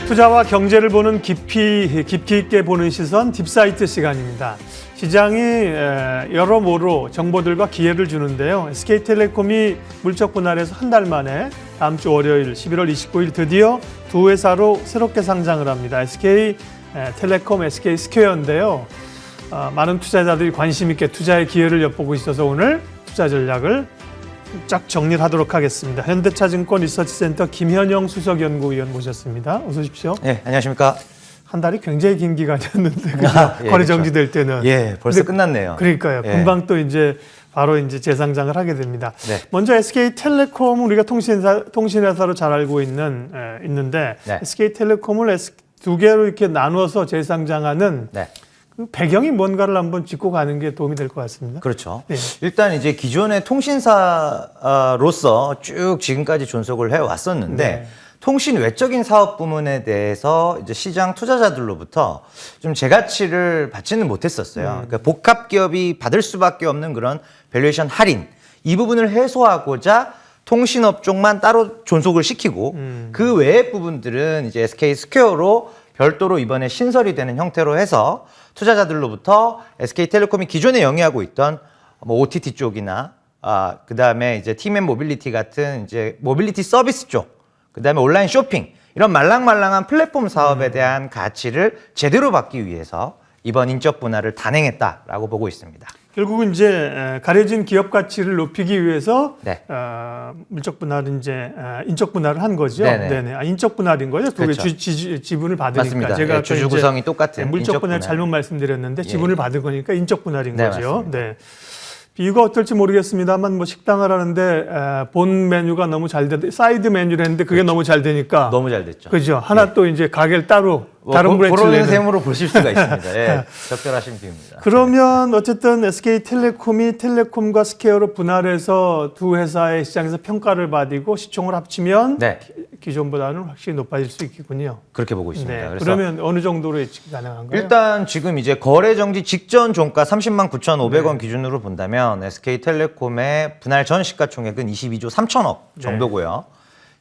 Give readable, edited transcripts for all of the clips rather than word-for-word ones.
투자와 경제를 보는 깊이 있게 보는 시선 딥사이트 시간입니다. 시장이 여러모로 정보들과 기회를 주는데요. SK텔레콤이 물적 분할해서 한 달 만에 다음 주 월요일 11월 29일 드디어 두 회사로 새롭게 상장을 합니다. SK텔레콤, SK스퀘어인데요. 많은 투자자들이 관심 있게 투자의 기회를 엿보고 있어서 오늘 투자 전략을 쫙 정리를 하도록 하겠습니다. 현대차증권 리서치센터 김현영 수석연구위원 모셨습니다. 어서 오십시오. 네, 안녕하십니까. 한 달이 굉장히 긴 기간이었는데 예, 거래 그렇죠. 정지될 때는. 예, 벌써 끝났네요. 그러니까요. 예. 금방 또 이제 바로 이제 재상장을 하게 됩니다. 네. 먼저 SK텔레콤은 우리가 통신회사로 잘 알고 있는데 네. SK텔레콤을 두 개로 이렇게 나누어서 재상장하는 네. 그 배경이 뭔가를 한번 짚고 가는 게 도움이 될 것 같습니다. 그렇죠. 네. 일단 이제 기존의 통신사로서 쭉 지금까지 존속을 해왔었는데 네. 통신 외적인 사업 부문에 대해서 이제 시장 투자자들로부터 좀 재가치를 받지는 못했었어요. 그러니까 복합 기업이 받을 수밖에 없는 그런 밸류에이션 할인 이 부분을 해소하고자 통신업 쪽만 따로 존속을 시키고 그 외의 부분들은 이제 SK스퀘어로 별도로 이번에 신설이 되는 형태로 해서 투자자들로부터 SK텔레콤이 기존에 영위하고 있던 뭐 OTT 쪽이나 그다음에 이제 팀앤 모빌리티 같은 이제 모빌리티 서비스 쪽, 그다음에 온라인 쇼핑 이런 말랑말랑한 플랫폼 사업에 대한 가치를 제대로 받기 위해서 이번 인적 분할을 단행했다라고 보고 있습니다. 결국은 이제 가려진 기업 가치를 높이기 위해서 네. 물적 분할은 이제 인적 분할을 한 거죠. 네네. 네네. 인적 분할인 거죠. 두 개 그렇죠. 지분을 받으니까. 맞습니다. 제가 예, 주주 구성이 똑같은 물적 인적 분할 분할. 잘못 말씀드렸는데 예. 지분을 받은 거니까 인적 분할인 네, 거죠. 맞습니다. 네. 비유가 어떨지 모르겠습니다만 뭐 식당을 하는데 본 메뉴가 너무 잘 돼, 사이드 메뉴를 했는데 그게 너무 잘 되니까 너무 잘 됐죠. 그죠. 하나 또 이제 가게를 따로 다른 브랜드를 그런 내는. 셈으로 보실 수가 있습니다. 예, 적절하신 비유입니다. 그러면 어쨌든 SK텔레콤이 텔레콤과 스퀘어로 분할해서 두 회사의 시장에서 평가를 받고 시총을 합치면 네. 기존보다는 확실히 높아질 수 있겠군요. 그렇게 보고 있습니다. 네. 그래서 그러면 어느 정도로 예측이 가능한가요? 일단 지금 이제 거래 정지 직전 종가 30만 9,500원 기준으로 본다면 SK텔레콤의 분할 전 시가총액은 22조 3천억 정도고요.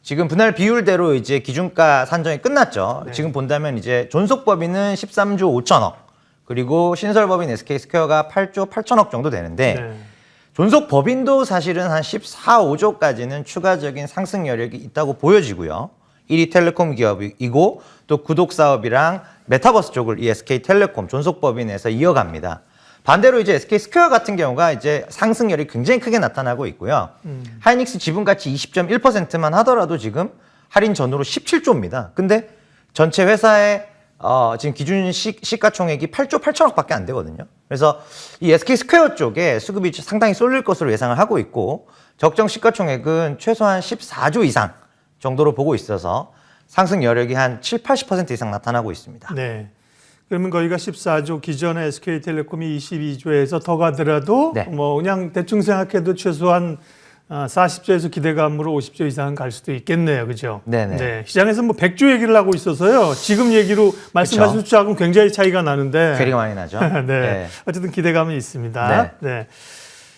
지금 분할 비율대로 이제 기준가 산정이 끝났죠. 네. 지금 본다면 이제 존속법인은 13조 5천억, 그리고 신설법인 SK스퀘어가 8조 8천억 정도 되는데 네. 존속법인도 사실은 한 14, 5조까지는 추가적인 상승 여력이 있다고 보여지고요. 1위 텔레콤 기업이고 또 구독 사업이랑 메타버스 쪽을 이 SK텔레콤 존속법인에서 이어갑니다. 반대로 이제 SK스퀘어 같은 경우가 이제 상승률이 굉장히 크게 나타나고 있고요. 하이닉스 지분 가치 20.1%만 하더라도 지금 할인 전후로 17조입니다. 근데 전체 회사의 지금 기준 시가총액이 8조 8천억밖에 안 되거든요. 그래서 이 SK스퀘어 쪽에 수급이 상당히 쏠릴 것으로 예상을 하고 있고 적정 시가총액은 최소한 14조 이상 정도로 보고 있어서 상승 여력이 한 7, 80% 이상 나타나고 있습니다. 네. 그러면 거기가 14조, 기존의 SK텔레콤이 22조에서 더 가더라도 네. 뭐 그냥 대충 생각해도 최소한 40조에서 기대감으로 50조 이상은 갈 수도 있겠네요. 그죠? 네네. 네. 시장에서 뭐 100조 얘기를 하고 있어서요. 지금 얘기로 말씀하신 그쵸. 숫자하고는 굉장히 차이가 나는데. 괴리가 많이 나죠. 네. 네. 어쨌든 기대감은 있습니다. 네. 네.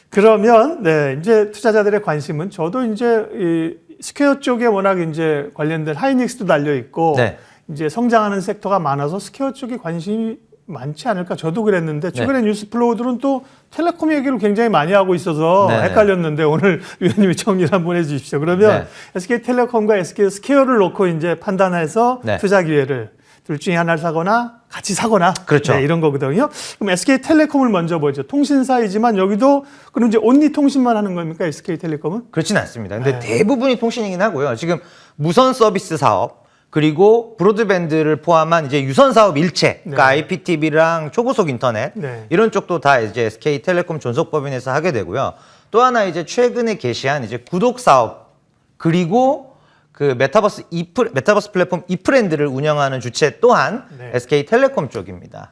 그러면 이제 투자자들의 관심은 저도 이제 이 스퀘어 쪽에 워낙 이제 관련된 하이닉스도 달려 있고 네. 이제 성장하는 섹터가 많아서 스퀘어 쪽에 관심이 많지 않을까 저도 그랬는데 최근에 뉴스 플로우들은 또 텔레콤 얘기를 굉장히 많이 하고 있어서 네. 헷갈렸는데 오늘 위원님이 정리를 한번 해주십시오. 그러면 네. SK텔레콤과 SK스퀘어를 놓고 이제 판단해서 네. 투자 기회를 둘 중에 하나를 사거나 같이 사거나 그렇죠. 네, 이런 거거든요. 그럼 SK텔레콤을 먼저 보죠. 통신사이지만 여기도 그럼 이제 온리 통신만 하는 겁니까? SK텔레콤은? 그렇진 않습니다. 근데 네. 대부분이 통신이긴 하고요. 지금 무선 서비스 사업, 그리고 브로드밴드를 포함한 이제 유선 사업 일체, 그러니까 IPTV랑 초고속 인터넷 네. 이런 쪽도 다 이제 SK텔레콤 존속법인에서 하게 되고요. 또 하나 이제 최근에 개시한 이제 구독 사업, 그리고 그 메타버스 플랫폼 이프렌드를 운영하는 주체 또한 네. SK텔레콤 쪽입니다.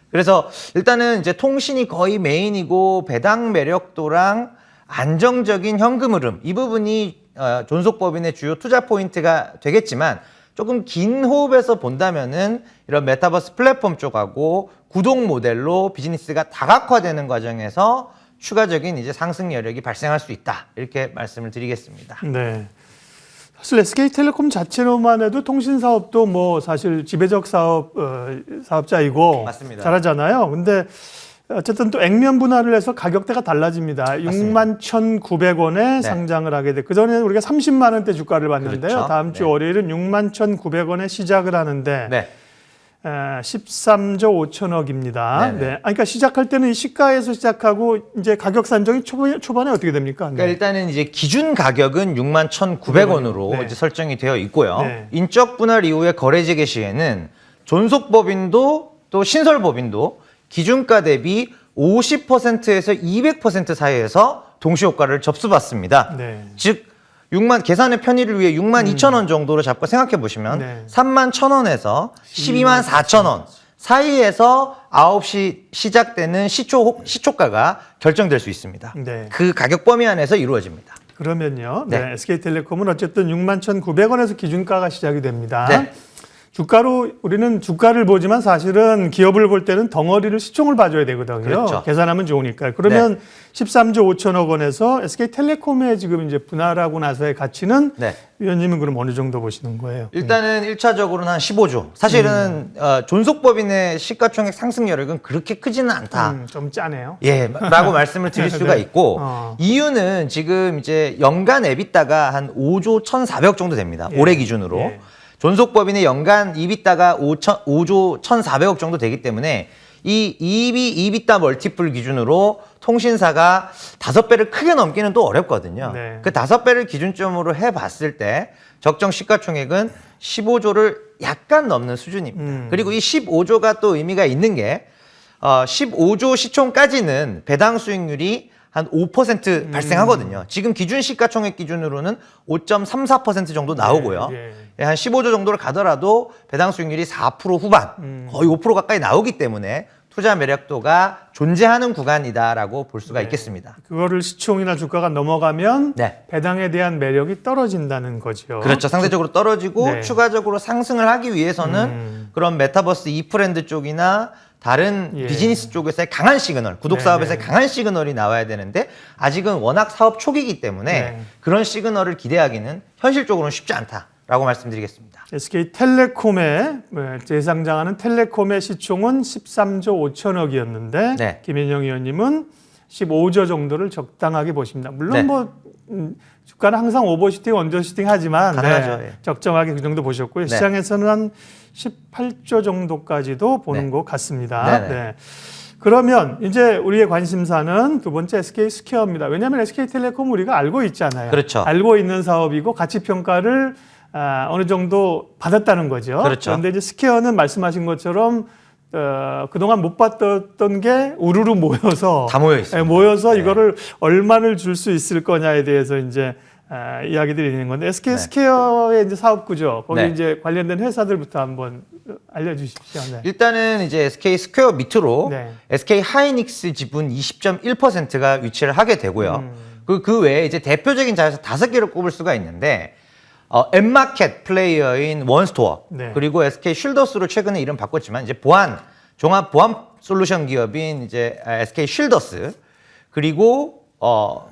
그래서 일단은 이제 통신이 거의 메인이고 배당 매력도랑 안정적인 현금 흐름 이 부분이 존속법인의 주요 투자 포인트가 되겠지만 조금 긴 호흡에서 본다면은 이런 메타버스 플랫폼 쪽하고 구독 모델로 비즈니스가 다각화되는 과정에서 추가적인 이제 상승 여력이 발생할 수 있다. 이렇게 말씀을 드리겠습니다. 네. 사실 SK텔레콤 자체로만 해도 통신 사업도 뭐 사실 지배적 사업자이고 맞습니다. 잘하잖아요. 근데 어쨌든 또 액면 분할을 해서 가격대가 달라집니다. 61,900원에 상장을 하게 돼. 그전에는 우리가 30만 원대 주가를 봤는데요. 그렇죠. 다음 주 월요일은 61,900원에 시작을 하는데 네. 13조 5천억입니다. 네네. 네. 그러니까 시작할 때는 이 시가에서 시작하고 이제 가격 산정이 초반에 어떻게 됩니까? 그러니까 일단은 이제 기준 가격은 61,900원으로 네. 이제 설정이 되어 있고요. 네. 인적 분할 이후에 거래재개 시에는 존속법인도 또 신설법인도 기준가 대비 50%에서 200% 사이에서 동시효과를 접수받습니다. 네. 즉 계산의 편의를 위해 62,000원 정도로 잡고 생각해 보시면 네. 31,000원에서 124,000원 사이에서 9시 시작되는 시초가가 결정될 수 있습니다. 네. 그 가격 범위 안에서 이루어집니다. 그러면요. 네. 네. SK텔레콤은 어쨌든 61,900원에서 기준가가 시작이 됩니다. 네. 우리는 주가를 보지만 사실은 기업을 볼 때는 덩어리를 시총을 봐줘야 되거든요. 그렇죠. 계산하면 좋으니까. 그러면 13조 5천억 원에서 SK텔레콤의 지금 이제 분할하고 나서의 가치는 네. 위원님은 그럼 어느 정도 보시는 거예요? 일단은 1차적으로는 한 15조. 사실은 존속법인의 시가총액 상승 여력은 그렇게 크지는 않다. 좀 짜네요. 예, 라고 말씀을 드릴 수가 네. 있고 이유는 지금 이제 연간 EBITDA가 한 5조 1,400억 정도 됩니다. 예. 올해 기준으로. 예. 존속법인의 연간 EBITDA가 5조 1,400억 정도 되기 때문에 이 EBITDA 멀티플 기준으로 통신사가 5배를 크게 넘기는 또 어렵거든요. 네. 그 5배를 기준점으로 해봤을 때 적정 시가총액은 15조를 약간 넘는 수준입니다. 그리고 이 15조가 또 의미가 있는 게 15조 시총까지는 배당 수익률이 한 5% 발생하거든요. 지금 기준 시가총액 기준으로는 5.34% 정도 나오고요. 예. 한 15조 정도를 가더라도 배당 수익률이 4% 후반, 거의 5% 가까이 나오기 때문에 투자 매력도가 존재하는 구간이다라고 볼 수가 있겠습니다. 그거를 시총이나 주가가 넘어가면 네. 배당에 대한 매력이 떨어진다는 거죠. 그렇죠. 상대적으로 떨어지고 네. 추가적으로 상승을 하기 위해서는 그런 메타버스 이프랜드 쪽이나 다른 예. 비즈니스 쪽에서의 강한 시그널, 구독 사업에서의 네. 강한 시그널이 나와야 되는데 아직은 워낙 사업 초기이기 때문에 네. 그런 시그널을 기대하기는 현실적으로는 쉽지 않다라고 말씀드리겠습니다. SK텔레콤의 재상장하는 텔레콤의 시총은 13조 5천억이었는데 네. 김인영 의원님은 15조 정도를 적당하게 보십니다. 물론 네. 뭐 주가는 항상 오버슈팅, 언더슈팅 하지만 가능하죠. 예. 적정하게 그 정도 보셨고요. 네. 시장에서는 한 18조 정도까지도 보는 네. 것 같습니다. 네네. 네. 그러면 이제 우리의 관심사는 두 번째 SK 스퀘어입니다. 왜냐하면 SK텔레콤 우리가 알고 있잖아요. 그렇죠. 알고 있는 사업이고 가치 평가를 어느 정도 받았다는 거죠. 그렇죠. 그런데 이제 스퀘어는 말씀하신 것처럼 그동안 못 봤던 게 우르르 모여서 다 모여 있습니다. 모여서 네. 이거를 얼마를 줄 수 있을 거냐에 대해서 이제 이야기들이 있는 건데 SK 네. 스퀘어의 이제 사업 구조 거기 네. 이제 관련된 회사들부터 한번 알려주십시오. 네. 일단은 이제 SK 스퀘어 밑으로 네. SK 하이닉스 지분 20.1%가 위치를 하게 되고요. 그 외에 이제 대표적인 자회사 5개를 꼽을 수가 있는데 엠마켓 플레이어인 원스토어 네. 그리고 SK 쉴더스로 최근에 이름 바꿨지만 이제 종합 보안 솔루션 기업인 이제 SK 쉴더스 그리고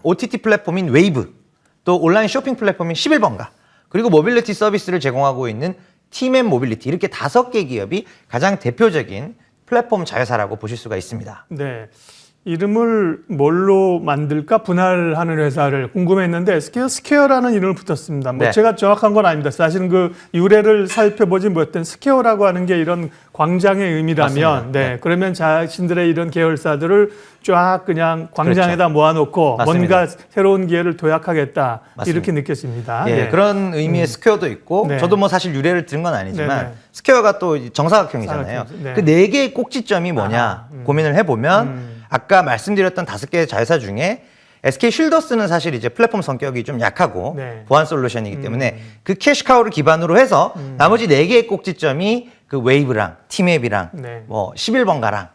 OTT 플랫폼인 웨이브 또 온라인 쇼핑 플랫폼인 11번가 그리고 모빌리티 서비스를 제공하고 있는 팀앤 모빌리티 이렇게 5개 기업이 가장 대표적인 플랫폼 자회사라고 보실 수가 있습니다. 네. 이름을 뭘로 만들까 분할하는 회사를 궁금했는데 SK 스퀘어라는 이름을 붙었습니다. 뭐 네. 제가 정확한 건 아닙니다. 사실은 그 유래를 살펴보지 못했던 스퀘어라고 하는 게 이런 광장의 의미라면, 맞습니다. 네. 네. 그러면 자신들의 이런 계열사들을 쫙 그냥 광장에다 모아놓고 맞습니다. 뭔가 새로운 기회를 도약하겠다 맞습니다. 이렇게 느꼈습니다. 예, 네. 그런 의미의 스퀘어도 있고 네. 저도 뭐 사실 유래를 들은 건 아니지만 네네. 스퀘어가 또 정사각형이잖아요. 사각형이죠. 네. 그 4개의 꼭지점이 뭐냐 고민을 해보면 아까 말씀드렸던 5개의 자회사 중에 SK 쉴더스는 사실 이제 플랫폼 성격이 좀 약하고 네. 보안 솔루션이기 때문에 그 캐시카우를 기반으로 해서 나머지 4개의 꼭지점이 그 웨이브랑 팀앱이랑 네. 뭐 11번가랑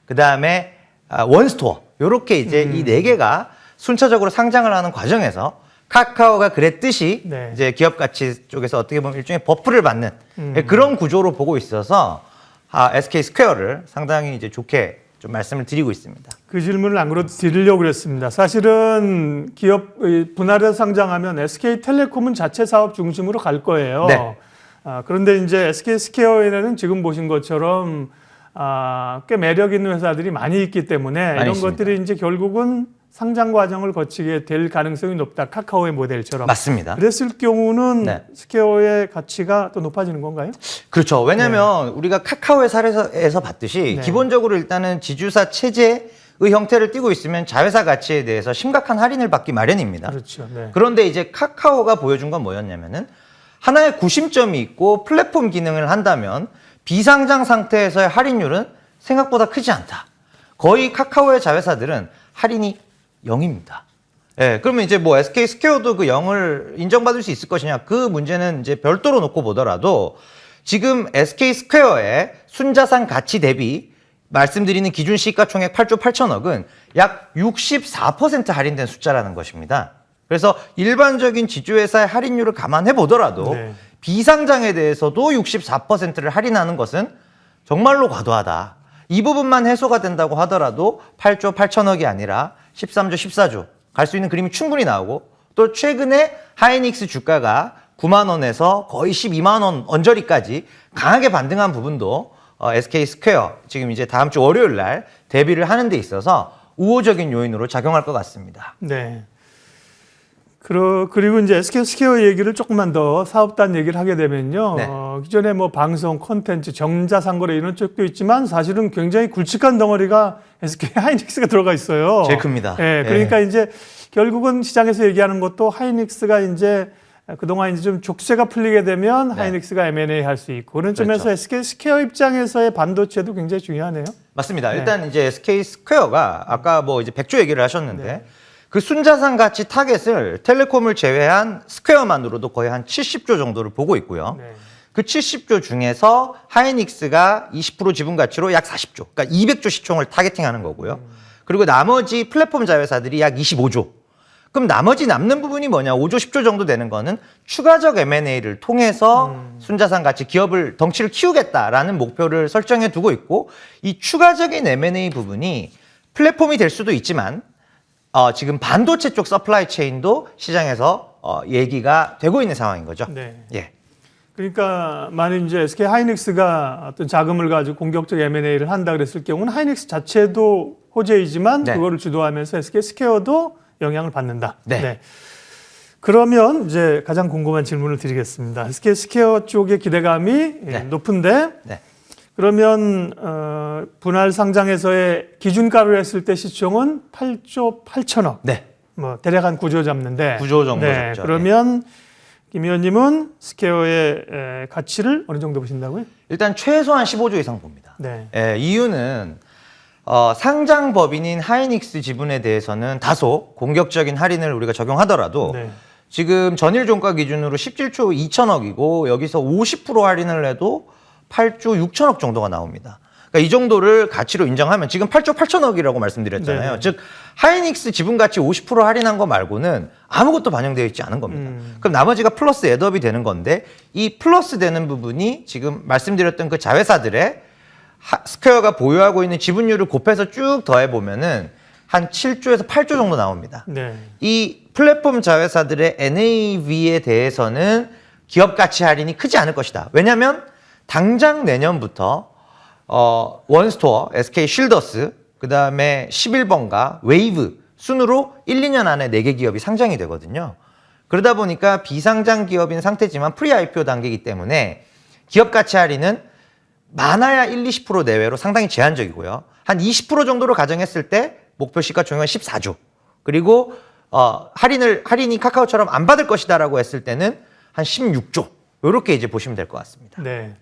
그 다음에 원스토어 요렇게 이제 이 4개가 순차적으로 상장을 하는 과정에서 카카오가 그랬듯이 네. 이제 기업 가치 쪽에서 어떻게 보면 일종의 버프를 받는 그런 구조로 보고 있어서 SK 스퀘어를 상당히 이제 좋게 좀 말씀을 드리고 있습니다. 그 질문을 안 그래도 드리려고 그랬습니다. 사실은 기업 분할해서 상장하면 SK텔레콤은 자체 사업 중심으로 갈 거예요. 네. 그런데 이제 SK스퀘어에는 지금 보신 것처럼 꽤 매력 있는 회사들이 많이 있기 때문에 이런 있습니다. 것들이 이제 결국은 상장 과정을 거치게 될 가능성이 높다. 카카오의 모델처럼. 맞습니다. 그랬을 경우는 네. 스퀘어의 가치가 또 높아지는 건가요? 그렇죠. 왜냐하면 우리가 카카오의 사례에서 봤듯이 네. 기본적으로 일단은 지주사 체제의 형태를 띠고 있으면 자회사 가치에 대해서 심각한 할인을 받기 마련입니다. 그렇죠. 네. 그런데 이제 카카오가 보여준 건 뭐였냐면은 하나의 구심점이 있고 플랫폼 기능을 한다면 비상장 상태에서의 할인율은 생각보다 크지 않다. 거의 카카오의 자회사들은 할인이 0입니다. 예, 그러면 이제 뭐 SK 스퀘어도 그 0을 인정받을 수 있을 것이냐, 그 문제는 이제 별도로 놓고 보더라도 지금 SK 스퀘어의 순자산 가치 대비 말씀드리는 기준 시가총액 8조 8천억은 약 64% 할인된 숫자라는 것입니다. 그래서 일반적인 지주회사의 할인율을 감안해 보더라도 네. 비상장에 대해서도 64%를 할인하는 것은 정말로 과도하다. 이 부분만 해소가 된다고 하더라도 8조 8천억이 아니라 13조 14조 갈 수 있는 그림이 충분히 나오고, 또 최근에 하이닉스 주가가 9만 원에서 거의 12만 원 언저리까지 강하게 반등한 부분도 SK 스퀘어 지금 이제 다음 주 월요일 날 데뷔를 하는 데 있어서 우호적인 요인으로 작용할 것 같습니다. 네. 그리고 이제 SK 스퀘어 얘기를 조금만 더 사업단 얘기를 하게 되면요. 네. 기존에 뭐 방송, 콘텐츠, 정자상거래 이런 쪽도 있지만 사실은 굉장히 굵직한 덩어리가 SK 하이닉스가 들어가 있어요. 제일 큽니다. 예, 그러니까 이제 결국은 시장에서 얘기하는 것도 하이닉스가 이제 그동안 이제 좀 족쇄가 풀리게 되면 네. 하이닉스가 M&A 할 수 있고 그런 점에서 그렇죠. SK 스퀘어 입장에서의 반도체도 굉장히 중요하네요. 맞습니다. 네. 일단 이제 SK 스퀘어가 아까 뭐 이제 100조 얘기를 하셨는데 그 순자산 가치 타겟을 텔레콤을 제외한 스퀘어만으로도 거의 한 70조 정도를 보고 있고요. 네. 그 70조 중에서 하이닉스가 20% 지분 가치로 약 40조, 그러니까 200조 시총을 타겟팅하는 거고요. 그리고 나머지 플랫폼 자회사들이 약 25조. 그럼 나머지 남는 부분이 뭐냐? 5조, 10조 정도 되는 거는 추가적 M&A를 통해서 순자산 가치 기업을 덩치를 키우겠다라는 목표를 설정해 두고 있고, 이 추가적인 M&A 부분이 플랫폼이 될 수도 있지만 지금 반도체 쪽 서플라이 체인도 시장에서 얘기가 되고 있는 상황인 거죠. 네. 예. 그러니까 만약 이제 SK 하이닉스가 어떤 자금을 가지고 공격적 M&A를 한다 그랬을 경우는 하이닉스 자체도 호재이지만 네. 그거를 주도하면서 SK 스퀘어도 영향을 받는다. 네. 그러면 이제 가장 궁금한 질문을 드리겠습니다. SK 스퀘어 쪽의 기대감이 네. 높은데 네. 그러면 분할 상장에서의 기준가로 했을 때 시총은 8조 8천억. 네. 뭐 대략 한 9조 잡는데 9조 정도 잡죠. 그러면 김 의원님은 스퀘어의 가치를 어느 정도 보신다고요? 일단 최소한 15조 이상 봅니다. 네. 예, 이유는 상장 법인인 하이닉스 지분에 대해서는 다소 공격적인 할인을 우리가 적용하더라도 네. 지금 전일 종가 기준으로 17조 2천억이고 여기서 50% 할인을 해도 8조 6천억 정도가 나옵니다. 그러니까 이 정도를 가치로 인정하면 지금 8조 8천억이라고 말씀드렸잖아요. 네. 즉 하이닉스 지분 가치 50% 할인한 거 말고는 아무것도 반영되어 있지 않은 겁니다. 그럼 나머지가 플러스 애드업이 되는 건데 이 플러스 되는 부분이 지금 말씀드렸던 그 자회사들의 스퀘어가 보유하고 있는 지분율을 곱해서 쭉 더해보면은 한 7조에서 8조 정도 나옵니다. 네. 이 플랫폼 자회사들의 NAV에 대해서는 기업 가치 할인이 크지 않을 것이다. 왜냐하면 당장 내년부터 원스토어, SK 쉴더스, 그 다음에 11번가, 웨이브 순으로 1, 2년 안에 4개 기업이 상장이 되거든요. 그러다 보니까 비상장 기업인 상태지만 프리-IPO 단계이기 때문에 기업 가치 할인은 많아야 1, 20% 내외로 상당히 제한적이고요. 한 20% 정도로 가정했을 때 목표 시가총액은 14조. 그리고 할인이 카카오처럼 안 받을 것이다라고 했을 때는 한 16조. 이렇게 이제 보시면 될 것 같습니다. 네.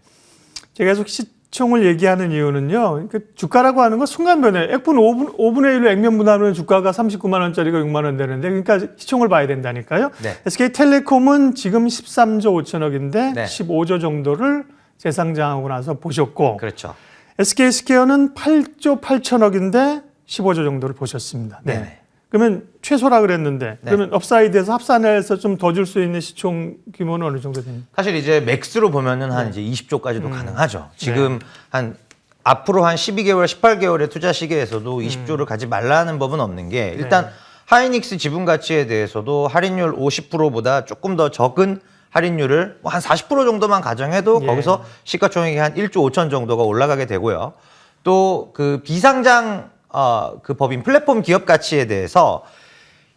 제가 계속 시총을 얘기하는 이유는요. 그 주가라고 하는 건 순간 변해. 액분 5분의 1로 액면 분할하면 주가가 39만 원짜리가 6만 원 되는데 그러니까 시총을 봐야 된다니까요. 네. SK텔레콤은 지금 13조 5천억인데 네. 15조 정도를 재상장하고 나서 보셨고 그렇죠. SK스퀘어는 8조 8천억인데 15조 정도를 보셨습니다. 네. 네네. 그러면 최소라 그랬는데 네. 그러면 업사이드에서 합산해서 좀 더 줄 수 있는 시총 규모는 어느 정도 됩니까? 사실 이제 맥스로 보면은 한 이제 20조까지도 가능하죠. 지금 한 앞으로 한 12개월, 18개월의 투자 시기에서도 20조를 가지 말라는 법은 없는 게 일단 네. 하이닉스 지분 가치에 대해서도 할인율 50%보다 조금 더 적은 할인율을 한 40% 정도만 가정해도 예. 거기서 시가총액이 한 1조 5천 정도가 올라가게 되고요. 또 그 비상장 그 법인 플랫폼 기업 가치에 대해서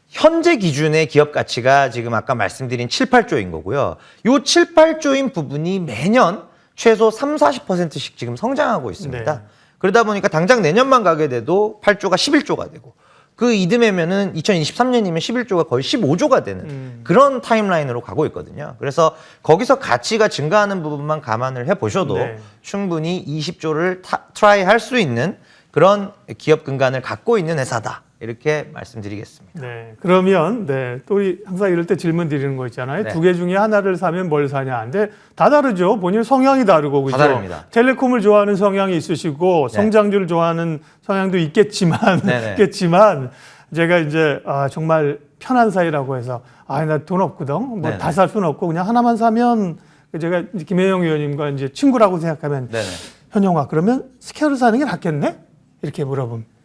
현재 기준의 기업 가치가 지금 아까 말씀드린 7, 8조인 거고요. 요 7, 8조인 부분이 매년 최소 30-40%씩 지금 성장하고 있습니다. 네. 그러다 보니까 당장 내년만 가게 돼도 8조가 11조가 되고 그 이듬해면은 2023년이면 11조가 거의 15조가 되는 그런 타임라인으로 가고 있거든요. 그래서 거기서 가치가 증가하는 부분만 감안을 해보셔도 네. 충분히 20조를 트라이 할 수 있는 그런 기업 근간을 갖고 있는 회사다. 이렇게 말씀드리겠습니다. 네. 그러면 또 우리 항상 이럴 때 질문 드리는 거 있잖아요. 네. 두 개 중에 하나를 사면 뭘 사냐. 근데 다 다르죠. 본인 성향이 다르고 그죠. 다 다릅니다. 텔레콤을 좋아하는 성향이 있으시고 네. 성장주를 좋아하는 성향도 있겠지만 네네. 있겠지만 제가 이제 정말 편한 사이라고 해서 나 돈 없거든. 뭐 네네. 다 살 수는 없고 그냥 하나만 사면 제가 이제 김혜영 의원님과 이제 친구라고 생각하면 네네. 현영아 그러면 스퀘어를 사는 게 낫겠네? 이렇게 물어보면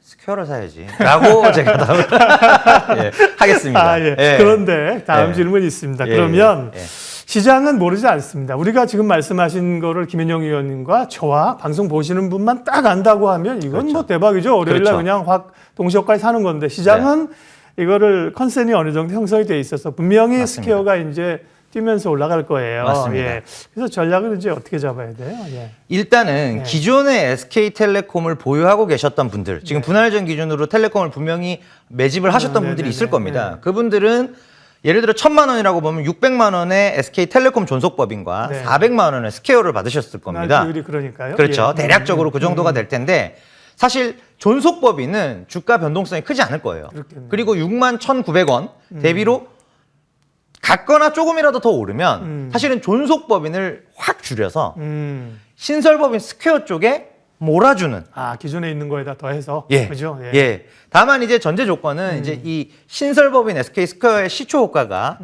스퀘어를 사야지. 라고 제가 답을 하겠습니다. 예. 예. 그런데 다음 예. 질문이 있습니다. 예, 그러면 예. 시장은 모르지 않습니다. 우리가 지금 말씀하신 거를 김현영 의원님과 저와 방송 보시는 분만 딱 안다고 하면 이건 그렇죠. 뭐 대박이죠. 월요일 날 그렇죠. 그냥 확 동시효과에 사는 건데 시장은 이거를 컨센이 어느 정도 형성이 돼 있어서 분명히 맞습니다. 스퀘어가 이제 뛰면서 올라갈 거예요. 맞습니다. 예. 그래서 전략을 이제 어떻게 잡아야 돼요? 예. 일단은 네. 기존의 SK텔레콤을 보유하고 계셨던 분들, 지금 분할전 기준으로 텔레콤을 분명히 매집을 하셨던 분들이 네네네. 있을 겁니다. 그분들은 예를 들어 1,000만 원이라고 보면 600만 원의 SK텔레콤 존속법인과 네. 400만 원의 스퀘어를 받으셨을 겁니다. 비율이 그러니까요. 그렇죠. 예. 대략적으로 그 정도가 될 텐데 사실 존속법인은 주가 변동성이 크지 않을 거예요. 그렇겠네요. 그리고 61,900원 대비로 같거나 조금이라도 더 오르면 사실은 존속법인을 확 줄여서 신설법인 스퀘어 쪽에 몰아주는. 기존에 있는 거에다 더해서 예. 그죠? 예. 다만 이제 전제 조건은 이제 이 신설법인 SK 스퀘어의 시초 호가가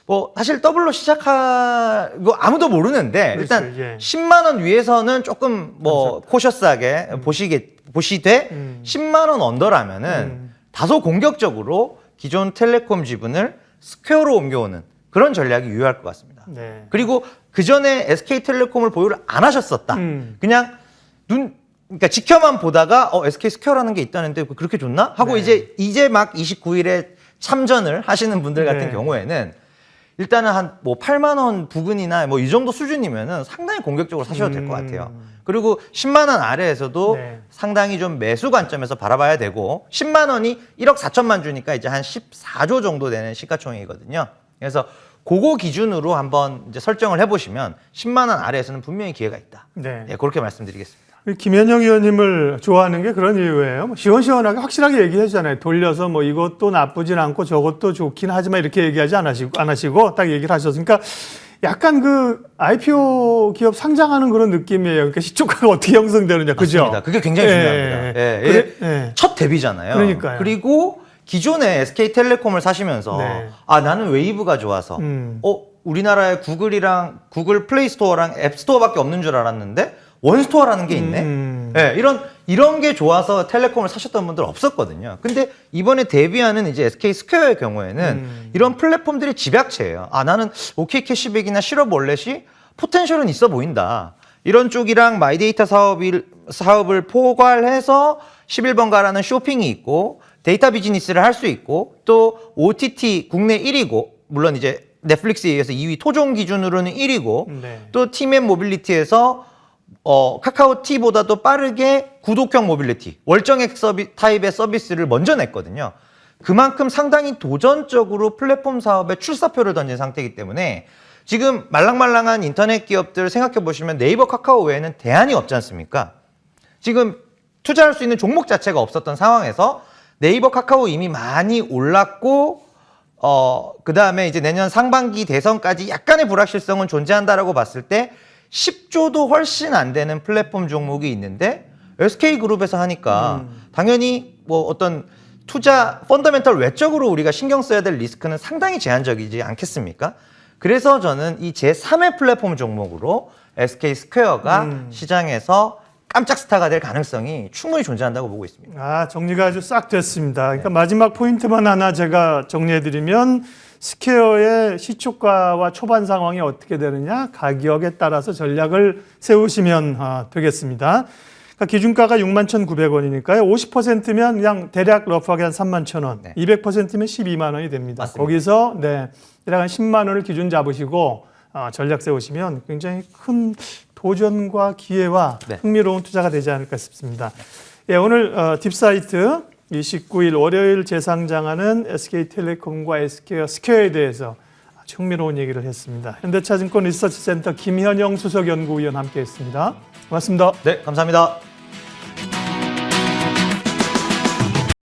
뭐 사실 더블로 이거 아무도 모르는데 그렇죠. 일단 예. 10만 원 위에서는 조금 뭐 코셔스하게 보시되 10만 원 언더라면은 다소 공격적으로 기존 텔레콤 지분을 스퀘어로 옮겨오는 그런 전략이 유효할 것 같습니다. 네. 그리고 그 전에 SK텔레콤을 보유를 안 하셨었다. 그냥 그러니까 지켜만 보다가 SK 스퀘어라는 게 있다는데 그렇게 좋나? 하고 네. 이제 막 29일에 참전을 하시는 분들 같은 네. 경우에는 일단은 한 뭐 8만 원 부근이나 뭐 이 정도 수준이면은 상당히 공격적으로 사셔도 될 것 같아요. 그리고 10만 원 아래에서도 네. 상당히 좀 매수 관점에서 바라봐야 되고 10만 원이 1억 4천만 주니까 이제 한 14조 정도 되는 시가총액이거든요. 그래서 그거 기준으로 한번 이제 설정을 해보시면 10만 원 아래에서는 분명히 기회가 있다. 네. 예, 그렇게 말씀드리겠습니다. 김현영 의원님을 좋아하는 게 그런 이유예요. 뭐 시원시원하게 확실하게 얘기하잖아요. 돌려서 뭐 이것도 나쁘진 않고 저것도 좋긴 하지만 이렇게 얘기하지 안 하시고 딱 얘기를 하셨으니까 약간 그 IPO 기업 상장하는 그런 느낌이에요. 그러니까 시초가가 어떻게 형성되느냐, 그죠? 맞습니다. 그게 굉장히 중요합니다. 예. 첫 데뷔잖아요. 그러니까요. 그리고 기존에 SK텔레콤을 사시면서 네. 나는 웨이브가 좋아서 우리나라에 구글 플레이스토어랑 앱스토어밖에 없는 줄 알았는데 원스토어라는 게 있네. 예, 이런 게 좋아서 텔레콤을 사셨던 분들 없었거든요. 근데 이번에 데뷔하는 이제 SK 스퀘어의 경우에는 이런 플랫폼들이 집약체예요. 나는 OK 캐시백이나 실업 월렛이 포텐셜은 있어 보인다. 이런 쪽이랑 마이데이터 사업을 포괄해서 11번가라는 쇼핑이 있고 데이터 비즈니스를 할 수 있고 또 OTT 국내 1위고 물론 이제 넷플릭스에 의해서 2위 토종 기준으로는 1위고 네. 또 팀앤 모빌리티에서 카카오티보다도 빠르게 구독형 모빌리티, 월정액 타입의 서비스를 먼저 냈거든요. 그만큼 상당히 도전적으로 플랫폼 사업에 출사표를 던진 상태이기 때문에 지금 말랑말랑한 인터넷 기업들 생각해 보시면 네이버, 카카오 외에는 대안이 없지 않습니까? 지금 투자할 수 있는 종목 자체가 없었던 상황에서 네이버, 카카오 이미 많이 올랐고 그 다음에 이제 내년 상반기 대선까지 약간의 불확실성은 존재한다라고 봤을 때 10조도 훨씬 안 되는 플랫폼 종목이 있는데 SK그룹에서 하니까 당연히 뭐 어떤 투자 펀더멘털 외적으로 우리가 신경 써야 될 리스크는 상당히 제한적이지 않겠습니까? 그래서 저는 이 제3의 플랫폼 종목으로 SK 스퀘어가 시장에서 깜짝 스타가 될 가능성이 충분히 존재한다고 보고 있습니다. 아, 정리가 아주 싹 됐습니다. 그러니까 마지막 포인트만 하나 제가 정리해드리면 스퀘어의 시초가와 초반 상황이 어떻게 되느냐 가격에 따라서 전략을 세우시면 되겠습니다. 그러니까 기준가가 61,900원이니까요. 50%면 그냥 대략 러프하게 한 31,000원, 네. 200%면 12만 원이 됩니다. 맞습니다. 거기서 대략 한 10만 원을 기준 잡으시고 전략 세우시면 굉장히 큰 도전과 기회와 네. 흥미로운 투자가 되지 않을까 싶습니다. 예, 오늘 딥사이트 29일 월요일 재상장하는 SK텔레콤과 스퀘어에 대해서 아주 흥미로운 얘기를 했습니다. 현대차증권 리서치센터 김현영 수석연구위원 함께했습니다. 고맙습니다. 네, 감사합니다.